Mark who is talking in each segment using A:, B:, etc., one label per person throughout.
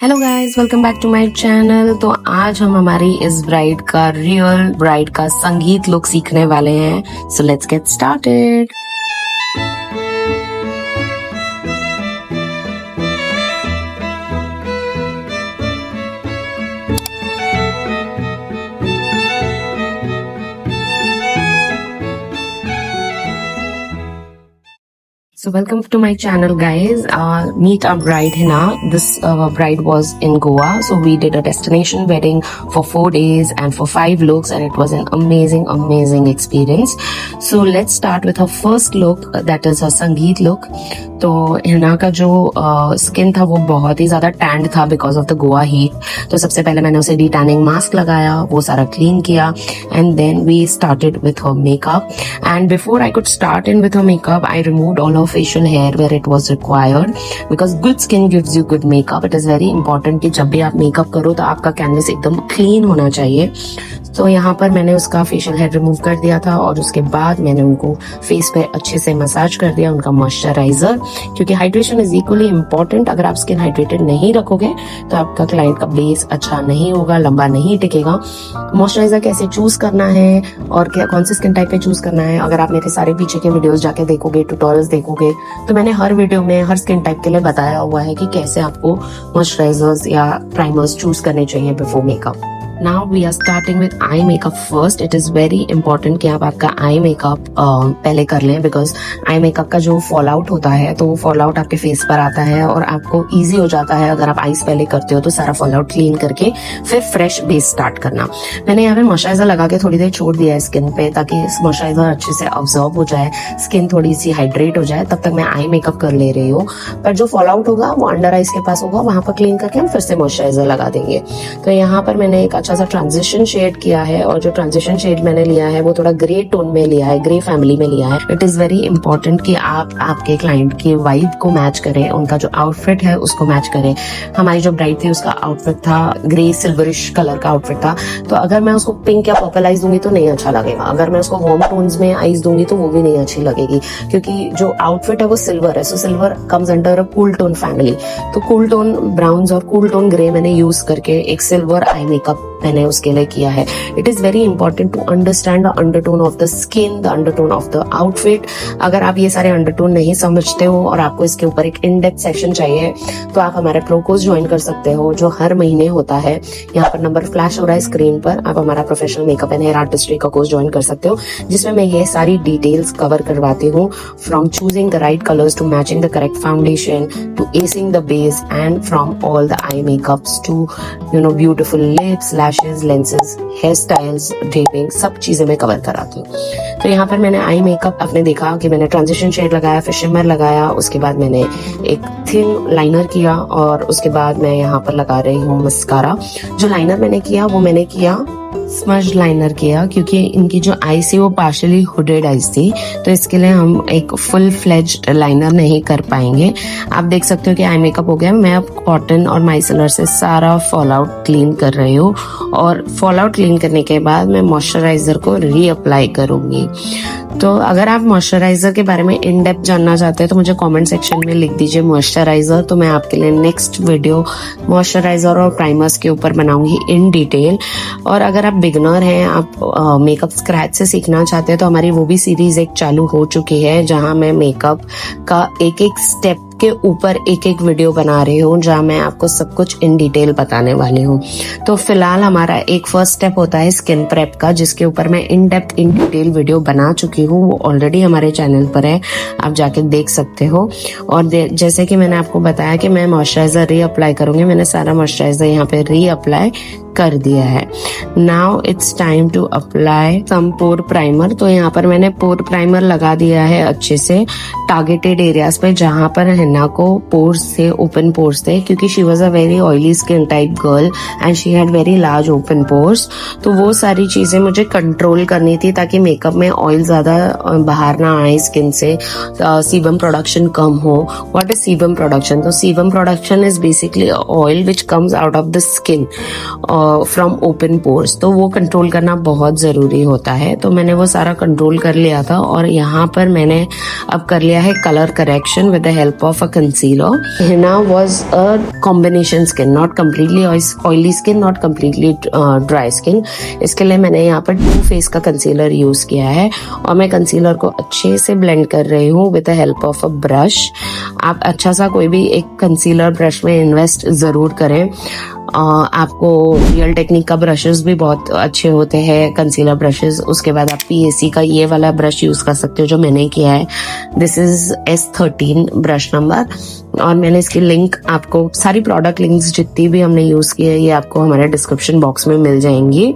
A: Hello guys, welcome back to my channel. तो आज हम हमारी इस ब्राइड का रियल ब्राइड का संगीत लुक सीखने वाले हैं। So let's get started. So welcome to my channel guys. Meet our bride Hina. This bride was in Goa. So we did a destination wedding for 4 days and for 5 looks, and it was an amazing experience. So let's start with her first look, that is her Sangeet look. तो हिना का जो skin था वो बहुत ही ज्यादा stand था because of the Goa heat. तो सबसे पहले मैंने उसे डिटैनिंग मास्क लगाया, वो सारा क्लीन किया, and then we started with her makeup. And before I could start in with her makeup, I removed all of facial hair where it was required, because good skin gives you good makeup. It is very important कि जब भी आप makeup करो तो आपका canvas एकदम clean होना चाहिए। तो यहाँ पर मैंने उसका फेशियल हेयर रिमूव कर दिया था और उसके बाद मैंने उनको फेस पे अच्छे से मसाज कर दिया, उनका मॉइस्चराइजर, क्योंकि हाइड्रेशन इज इक्वली इम्पोर्टेंट। अगर आप स्किन हाइड्रेटेड नहीं रखोगे तो आपका क्लाइंट का बेस अच्छा नहीं होगा, लंबा नहीं टिकेगा। मॉइस्चराइजर कैसे चूज करना है और क्या कौन से स्किन टाइप पे चूज करना है, अगर आप मेरे सारे पीछे के वीडियोस जाके देखोगे, ट्यूटोरियल्स देखोगे, तो मैंने हर वीडियो में हर स्किन टाइप के लिए बताया हुआ है कि कैसे आपको मॉइस्चराइजर्स या प्राइमर्स चूज करने चाहिए before makeup. Now we are starting with eye makeup first. It is very important कि आप आपका eye makeup पहले कर लें, because eye makeup का जो फॉल आउट होता है तो वो फॉल आउट आपके फेस पर आता है और आपको इजी हो जाता है अगर आप आईज पहले करते हो तो सारा फॉल आउट क्लीन करके फिर फ्रेश बेस स्टार्ट करना। मैंने यहाँ पे मॉइस्चराइजर लगा के थोड़ी देर छोड़ दिया है स्किन पे, ताकि मॉइस्चराइजर अच्छे से ऑब्जॉर्ब हो जाए, स्किन थोड़ी सी हाइड्रेट हो जाए। तब तक मैं आई मेकअप कर ले रही हूँ, पर जो फॉल आउट होगा वो अंडर आईज के पास होगा, वहां पर क्लीन करके हम फिर से मॉइस्चराइजर लगा देंगे। तो यहाँ पर मैंने एक अच्छा सा ट्रांजिशन शेड किया है, और जो ट्रांजिशन शेड मैंने लिया है वो थोड़ा ग्रे टोन में लिया है, ग्रे फैमिली में लिया है। इट इज वेरी इंपॉर्टेंट कि आप आपके क्लाइंट की वाइब को मैच करें, उनका जो आउटफिट है उसको मैच करें। हमारी जो ब्राइड थी उसका आउटफिट था ग्रे सिल्वरिश कलर का आउटफिट था, तो अगर मैं उसको पिंक या पर्पल आइज दूंगी तो नहीं अच्छा लगेगा, अगर मैं उसको वार्म टोन्स में आइज दूंगी तो वो भी नहीं अच्छी लगेगी, क्योंकि जो आउटफिट है वो सिल्वर है। So silver comes under a cool tone family. तो कूल टोन ब्राउन्स और कूल टोन ग्रे मैंने यूज करके एक सिल्वर आई मेकअप मैंने उसके लिए किया है। It is very important to understand the undertone of the skin, the undertone of the outfit. अगर आप ये सारे अंडरटोन नहीं समझते हो और आपको इसके ऊपर एक इन डेप्थ सेशन चाहिए तो आप हमारे प्रो कोर्स ज्वाइन कर सकते हो, जो हर महीने होता है। यहाँ पर नंबर फ्लैश हो रहा है स्क्रीन पर, आप हमारा professional makeup and hair artistry का कोर्स ज्वाइन कर सकते हो, जिसमें मैं ये सारी डिटेल्स कवर करवाती हूँ, from choosing the right colours to matching the correct foundation to acing the base, and from all the eye makeups to beautiful lips, lashes, lenses, hairstyles, draping, सब चीजें मैं कवर कराती हूँ। तो यहाँ पर मैंने आई मेकअप, आपने देखा कि मैंने ट्रांजिशन शेड लगाया, फिर शिमर लगाया, उसके बाद मैंने एक थिन लाइनर किया, और उसके बाद मैं यहाँ पर लगा रही हूँ मस्कारा। जो लाइनर मैंने किया वो मैंने किया स्मज लाइनर किया, क्योंकि इनकी जो आईज थी वो पार्शियली हुडेड आईज थी, तो इसके लिए हम एक फुल फ्लेज्ड लाइनर नहीं कर पाएंगे। आप देख सकते हो कि आई मेकअप हो गया। मैं अब कॉटन और माइसलर से सारा फॉल आउट क्लीन कर रही हूँ, और फॉल आउट क्लीन करने के बाद मैं मॉइस्चराइजर को रीअप्लाई करूंगी। तो अगर आप मॉइस्चराइजर के बारे में इन डेप्थ जानना चाहते हैं तो मुझे कमेंट सेक्शन में लिख दीजिए मॉइस्चराइजर, तो मैं आपके लिए नेक्स्ट वीडियो मॉइस्चराइजर और प्राइमर्स के ऊपर बनाऊंगी इन डिटेल। और अगर आप बिगनर हैं, आप मेकअप स्क्रैच से सीखना चाहते हैं, तो हमारी वो भी सीरीज एक चालू हो चुकी है, जहां मैं मेकअप का एक एक स्टेप के ऊपर एक एक वीडियो बना रही हूँ, जहाँ मैं आपको सब कुछ इन डिटेल बताने वाली हूँ। तो फिलहाल हमारा एक फर्स्ट स्टेप होता है स्किन प्रेप का, जिसके ऊपर मैं in depth in detail video बना चुकी हूँ, वो ऑलरेडी हमारे चैनल पर है, आप जाके देख सकते हो। और जैसे कि मैंने आपको बताया कि मैं मॉइस्चराइजर रीअप्लाई करूंगी, मैंने सारा मॉइस्चराइजर यहाँ पे रीअप्लाई कर दिया है। Now it's time to apply some pore primer. तो यहाँ पर मैंने पोर प्राइमर लगा दिया है अच्छे से टारगेटेड एरियाज पे, जहां पर हिना को पोर्स थे, ओपन पोर्स थे, क्योंकि she was a very oily skin type girl and she had very large open pores. तो वो सारी चीजें मुझे कंट्रोल करनी थी ताकि मेकअप में ऑयल ज्यादा बाहर ना आए स्किन से, सीबम प्रोडक्शन कम हो। What is sebum production? तो sebum production is basically oil which comes out of the skin, from open pores, तो वो कंट्रोल करना बहुत ज़रूरी होता है। तो मैंने वो सारा कंट्रोल कर लिया था और यहाँ पर मैंने अब कर लिया है colour correction with the help of a concealer. Hina was a combination skin, not completely oily skin, not completely dry skin. इसके लिए मैंने यहाँ पर टू फेस का कंसीलर यूज़ किया है और मैं कंसीलर को अच्छे से ब्लेंड कर रही हूँ with the help of a brush. आप अच्छा सा कोई भी एक कंसीलर ब्रश में इन्वेस्ट ज़रूर करें। आपको रियल टेक्निक का ब्रशेस भी बहुत अच्छे होते हैं, कंसीलर ब्रशेस। उसके बाद आप PAC का ये वाला ब्रश यूज़ कर सकते हो जो मैंने किया है। This is S13 brush number, और मैंने इसकी लिंक आपको, सारी प्रोडक्ट लिंक्स जितनी भी हमने यूज़ की है ये आपको हमारे डिस्क्रिप्शन बॉक्स में मिल जाएंगी।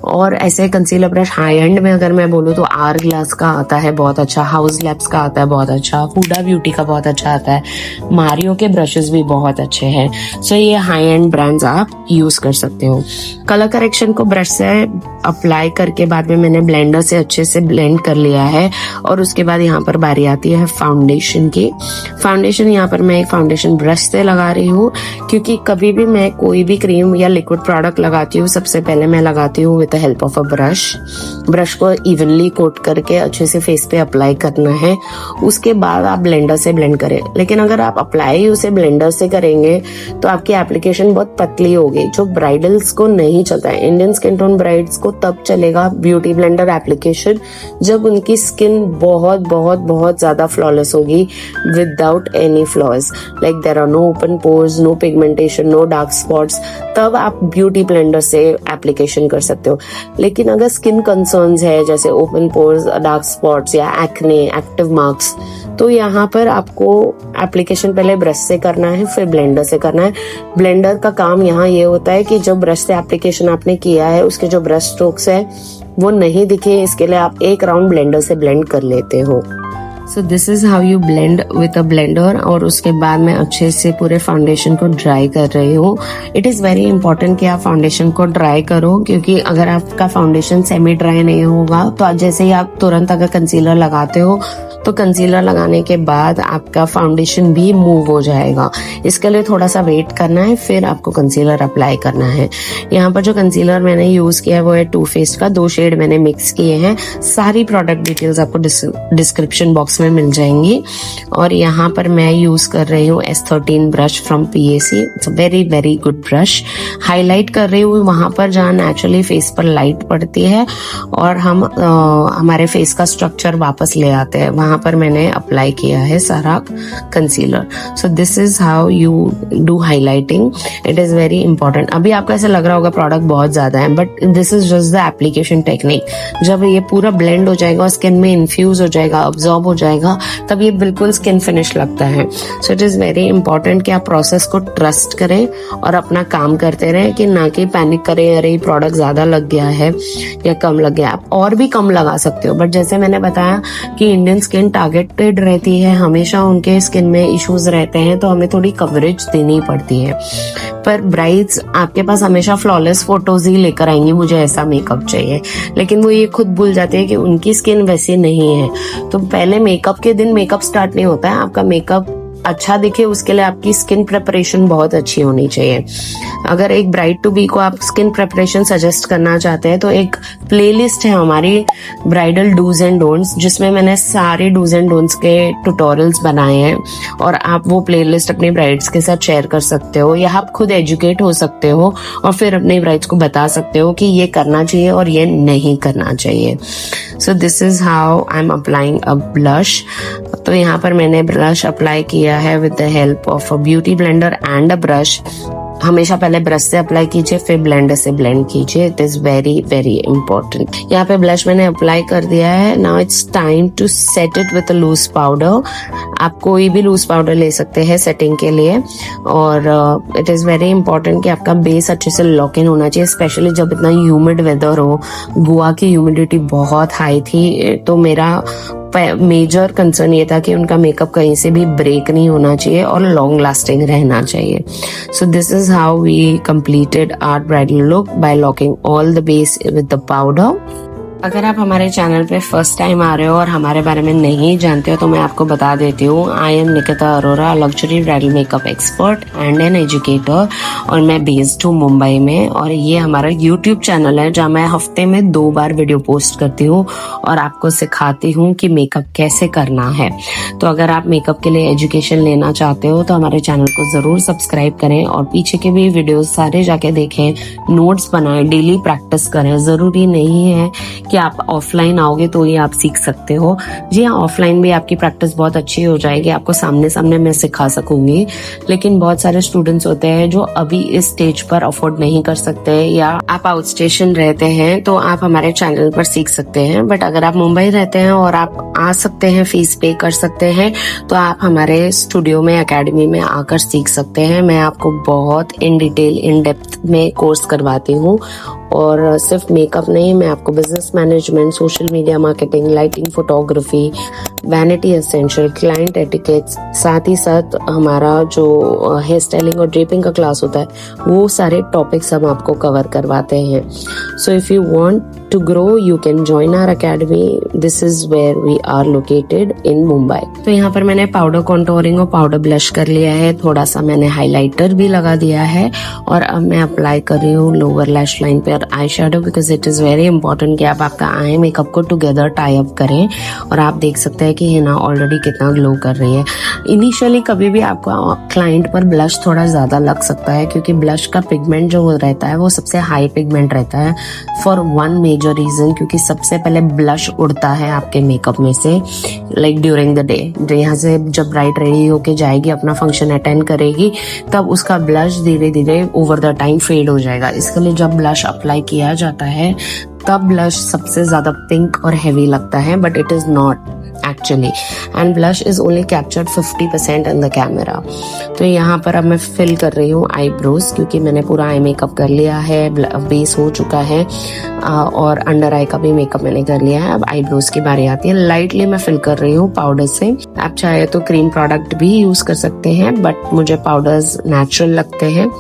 A: और ऐसे कंसीलर ब्रश हाई एंड में अगर मैं बोलूँ तो आर ग्लास का आता है बहुत अच्छा, हाउस लैब्स का आता है बहुत अच्छा, हुडा ब्यूटी का बहुत अच्छा आता है, मारियो के ब्रशेस भी बहुत अच्छे हैं। सो ये हाई एंड ब्रांड्स आप यूज कर सकते हो। कलर करेक्शन को ब्रश से अप्लाई करके बाद में मैंने ब्लेंडर से अच्छे से ब्लेंड कर लिया है। और उसके बाद यहाँ पर बारी आती है फाउंडेशन की। फाउंडेशन यहाँ पर मैं एक फाउंडेशन ब्रश से लगा रही हूँ, क्योंकि कभी भी मैं कोई भी क्रीम या लिक्विड प्रोडक्ट लगाती हूँ सबसे पहले मैं लगाती हूँ with the help of a brush को इवनली कोट करके अच्छे से फेस पे अप्लाई करना है। उसके बाद आप ब्लेंडर से ब्लेंड करें। लेकिन अगर आप अप्लाई उसे ब्लेंडर से करेंगे तो आपकी एप्लीकेशन बहुत पतली होगी, जो ब्राइडल्स को नहीं चलता है। इंडियन स्किन टोन ब्राइड्स को तब चलेगा ब्यूटी ब्लेंडर एप्लीकेशन जब उनकी स्किन बहुत बहुत बहुत ज्यादा फ्लॉलेस होगी, without any flaws, like there are no open pores, no pigmentation, no dark spots. तब आप ब्यूटी ब्लेंडर से एप्लीकेशन कर सकते हो। लेकिन अगर स्किन कंसर्न्स है जैसे ओपन पोर्स, डार्क स्पॉट्स या एक्ने, एक्टिव मार्क्स, तो यहाँ पर आपको एप्लीकेशन पहले ब्रश से करना है फिर ब्लेंडर से करना है। ब्लेंडर का काम यहाँ ये होता है कि जो ब्रश से एप्लीकेशन आपने किया है उसके जो ब्रश स्ट्रोक्स है वो नहीं दिखे, इसके लिए आप एक राउंड ब्लेंडर से ब्लेंड कर लेते हो। सो this is how you blend with a blender. और उसके बाद मैं अच्छे से पूरे फाउंडेशन को ड्राई कर रही हूँ। इट इज़ वेरी इंपॉर्टेंट कि आप फाउंडेशन को ड्राई करो, क्योंकि अगर आपका फाउंडेशन सेमी ड्राई नहीं होगा तो जैसे ही आप तुरंत अगर कंसीलर लगाते हो तो कंसीलर लगाने के बाद आपका फाउंडेशन भी मूव हो जाएगा। इसके लिए थोड़ा सा वेट करना है, फिर आपको कंसीलर अप्लाई करना है। यहाँ पर जो कंसीलर मैंने यूज किया है वो है टू फेस का, 2 शेड मैंने मिक्स किए हैं। सारी प्रोडक्ट डिटेल्स आपको डिस्क्रिप्शन बॉक्स में मिल जाएंगी। और यहाँ पर मैं यूज कर रही हूँ S13 brush from PAC। It's a very very good brush. Highlight कर रही हूँ वहां पर जहाँ नेचुरली फेस पर लाइट पड़ती है और हम हमारे फेस का स्ट्रक्चर वापस ले आते हैं, वहां पर मैंने अप्लाई किया है सारा concealer. So this is how you do highlighting. It is very important. अभी आपको ऐसा लग रहा होगा प्रोडक्ट बहुत ज्यादा है, but this is just the application technique. जब ये पूरा ब्लेंड हो जाएगा, स्किन में इन्फ्यूज हो जाएगा, अब्सॉर्ब हो जाएगा, तब ये बिल्कुल स्किन फिनिश लगता है। So it is very important कि आप प्रोसेस को ट्रस्ट करें और अपना काम करते रहें, कि ना कि पैनिक करें अरे प्रोडक्ट ज्यादा लग गया है या कम लग गया। आप और भी कम लगा सकते हो, बट जैसे मैंने बताया कि इंडियन स्किन टारगेटेड रहती है, हमेशा उनके स्किन में इश्यूज रहते हैं, तो हमें थोड़ी कवरेज देनी पड़ती है। पर ब्राइड्स आपके पास हमेशा फ्लॉलेस फोटोज ही लेकर आएंगी, मुझे ऐसा मेकअप चाहिए, लेकिन वो ये खुद भूल जाते हैं कि उनकी स्किन वैसी नहीं है। तो पहले मेकअप के दिन मेकअप स्टार्ट नहीं होता है। आपका मेकअप अच्छा दिखे उसके लिए आपकी स्किन प्रिपरेशन बहुत अच्छी होनी चाहिए। अगर एक ब्राइड टू बी को आप स्किन प्रिपरेशन सजेस्ट करना चाहते हैं तो एक प्लेलिस्ट है हमारी ब्राइडल डूज एंड डोंट्स, जिसमें मैंने सारे डूज एंड डोंट्स के ट्यूटोरियल्स बनाए हैं और आप वो प्लेलिस्ट अपने ब्राइड्स के साथ शेयर कर सकते हो या आप खुद एजुकेट हो सकते हो और फिर अपने ब्राइड्स को बता सकते हो कि ये करना चाहिए और ये नहीं करना चाहिए। So this is how I am applying a blush. तो यहाँ पर मैंने ब्लश अप्लाई किया है with the help of a beauty blender and a brush. हमेशा पहले ब्रश से अप्लाई कीजिए फिर ब्लेंडर से ब्लेंड कीजिए। It is very very important. यहाँ पे ब्लश मैंने अप्लाई कर दिया है। Now it's time to set it with a loose powder. आप कोई भी लूज पाउडर ले सकते हैं सेटिंग के लिए। और इट इज वेरी इंपॉर्टेंट कि आपका बेस अच्छे से लॉक इन होना चाहिए, स्पेशली जब इतना ह्यूमिड वेदर हो। गोवा की ह्यूमिडिटी बहुत हाई थी, तो मेरा मेजर कंसर्न ये था कि उनका मेकअप कहीं से भी ब्रेक नहीं होना चाहिए और लॉन्ग लास्टिंग रहना चाहिए। So this is how we completed our bridal look by locking all the base with the powder. अगर आप हमारे चैनल पे फर्स्ट टाइम आ रहे हो और हमारे बारे में नहीं जानते हो तो मैं आपको बता देती हूँ। I am Nikita Arora, luxury bridal makeup expert and an educator, और मैं बेस्ड हूँ मुंबई में। और ये हमारा यूट्यूब चैनल है जहाँ मैं हफ्ते में 2 बार वीडियो पोस्ट करती हूँ और आपको सिखाती हूँ कि मेकअप कैसे करना है। तो अगर आप मेकअप के लिए एजुकेशन लेना चाहते हो तो हमारे चैनल को जरूर सब्सक्राइब करें और पीछे के भी वीडियोस सारे जाके देखें, नोट्स बनाएं, डेली प्रैक्टिस करें। जरूरी नहीं है कि आप ऑफलाइन आओगे तो ये आप सीख सकते हो। जी हाँ, ऑफलाइन भी आपकी प्रैक्टिस बहुत अच्छी हो जाएगी, आपको सामने सामने मैं सिखा सकूंगी। लेकिन बहुत सारे स्टूडेंट्स होते हैं जो अभी इस स्टेज पर अफोर्ड नहीं कर सकते, या आप आउट स्टेशन रहते हैं तो आप हमारे चैनल पर सीख सकते हैं। बट अगर आप मुंबई रहते हैं और आप आ सकते हैं, फीस पे कर सकते हैं, तो आप हमारे स्टूडियो में, एकेडमी में आकर सीख सकते हैं। मैं आपको बहुत इन डिटेल, इन डेप्थ में कोर्स करवाती हूँ। और सिर्फ मेकअप नहीं, मैं आपको business management, social media marketing, lighting, photography, vanity essential, client etiquettes, साथ ही साथ हमारा जो हेयर स्टाइलिंग और ड्रेपिंग का क्लास होता है, वो सारे टॉपिक्स हम आपको कवर करवाते हैं। So if you want to grow, you can join our academy. This is where we are located in Mumbai. तो यहाँ पर मैंने पाउडर कॉन्टोरिंग और पाउडर ब्लश कर लिया है, थोड़ा सा मैंने हाइलाइटर भी लगा दिया है, और अब मैं अप्लाई कर रही हूँ लोअर लैश लाइन पर eye shadow, because it is very important कि आप आपका आई मेकअप को टुगेदर टाई अप करें। और आप देख सकते हैं कि हिना ऑलरेडी कितना ग्लो कर रही है। इनिशियली कभी भी आपको क्लाइंट पर ब्लश थोड़ा ज्यादा लग सकता है, क्योंकि ब्लश का पिगमेंट जो रहता है वो सबसे हाई पिगमेंट रहता है, फॉर वन मेजर रीजन, क्योंकि सबसे पहले ब्लश उड़ता है आपके मेकअप में से, लाइक ड्यूरिंग द डे। यहाँ से जब ब्राइड रेडी होके जाएगी, अपना फंक्शन अटेंड करेगी, तब उसका ब्लश धीरे धीरे ओवर द टाइम फेड हो जाएगा। इसके लिए जब ब्लश अप्लाई किया जाता है तब ब्लश सबसे ज्यादा पिंक और हेवी लगता है, but it is not actually, and blush is only captured 50% in the camera. तो यहाँ पर अब मैं फिल कर रही हूँ आईब्रोज, क्योंकि मैंने पूरा आई मेकअप कर लिया है, बेस हो चुका है, और अंडर आई का भी मेकअप मैंने कर लिया है। अब आईब्रोज की बारी आती है। लाइटली मैं फिल कर रही हूँ पाउडर से। आप चाहे तो क्रीम प्रोडक्ट भी यूज कर सकते हैं, बट मुझे पाउडर्स नेचुरल लगते हैं,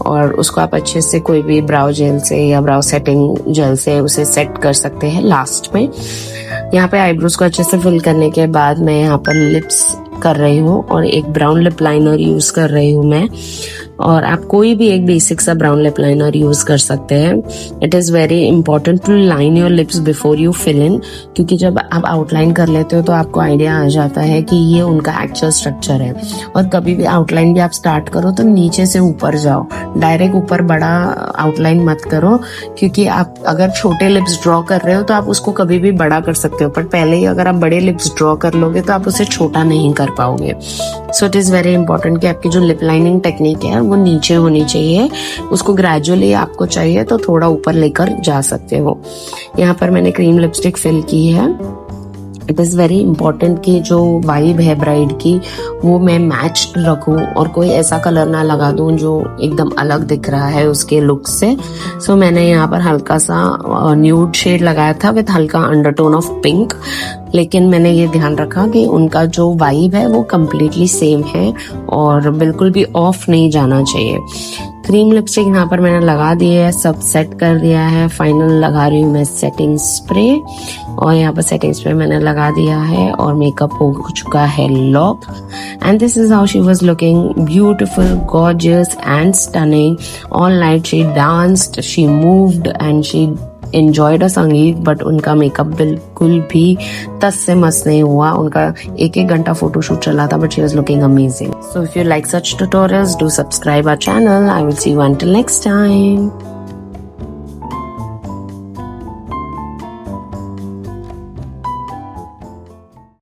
A: और उसको आप अच्छे से कोई भी ब्राउ जेल से या ब्राउ सेटिंग जेल से उसे सेट कर सकते हैं लास्ट में। यहाँ पे आईब्रोज को अच्छे से फिल करने के बाद मैं यहाँ पर लिप्स कर रही हूँ, और एक ब्राउन लिप लाइनर यूज कर रही हूँ मैं। और आप कोई भी एक बेसिक सा ब्राउन लिप लाइनर यूज कर सकते हैं। It is very important to line your lips before you fill in, क्योंकि जब आप आउटलाइन कर लेते हो तो आपको आइडिया आ जाता है कि ये उनका एक्चुअल स्ट्रक्चर है। और कभी भी आउटलाइन भी आप स्टार्ट करो तो नीचे से ऊपर जाओ, डायरेक्ट ऊपर बड़ा आउटलाइन मत करो, क्योंकि आप अगर छोटे लिप्स ड्रॉ कर रहे हो तो आप उसको कभी भी बड़ा कर सकते हो, पर पहले ही अगर आप बड़े लिप्स ड्रॉ कर लोगे तो आप उसे छोटा नहीं कर पाओगे। So it is very important कि आपकी जो लिप लाइनिंग टेक्निक है वो नीचे होनी चाहिए। उसको ग्रेजुअली आपको चाहिए तो थोड़ा ऊपर लेकर जा सकते हो। यहाँ पर मैंने क्रीम लिपस्टिक फिल की है। इट इज वेरी इंपॉर्टेंट कि जो वाइब है ब्राइड की वो मैं मैच रखूं, और कोई ऐसा कलर ना लगा दूं जो एकदम अलग दिख रहा है उसके लुक से। सो मैंने यहाँ पर हल्का सा न्यूड शेड लगाया था विथ हल्का अंडरटोन ऑफ पिंक, लेकिन मैंने ये ध्यान रखा कि उनका जो वाइब है वो कम्प्लीटली सेम है और बिल्कुल भी ऑफ नहीं जाना चाहिए। क्रीम लिपस्टिक यहाँ पर मैंने लगा दी है, सब सेट कर दिया है। फाइनल लगा रही हूँ मैं सेटिंग स्प्रे, और यहाँ पर सेटिंग स्प्रे मैंने लगा दिया है और मेकअप हो चुका है lock. And this is how she was looking, beautiful, gorgeous and stunning. All night she danced, she moved and she enjoyed a संगीत, बट उनका मेकअप बिल्कुल भी तस से मस नहीं हुआ। उनका 1-1 घंटा फोटोशूट चला था, but she was looking amazing. So if you like such tutorials, do subscribe our channel. I will see you until next time.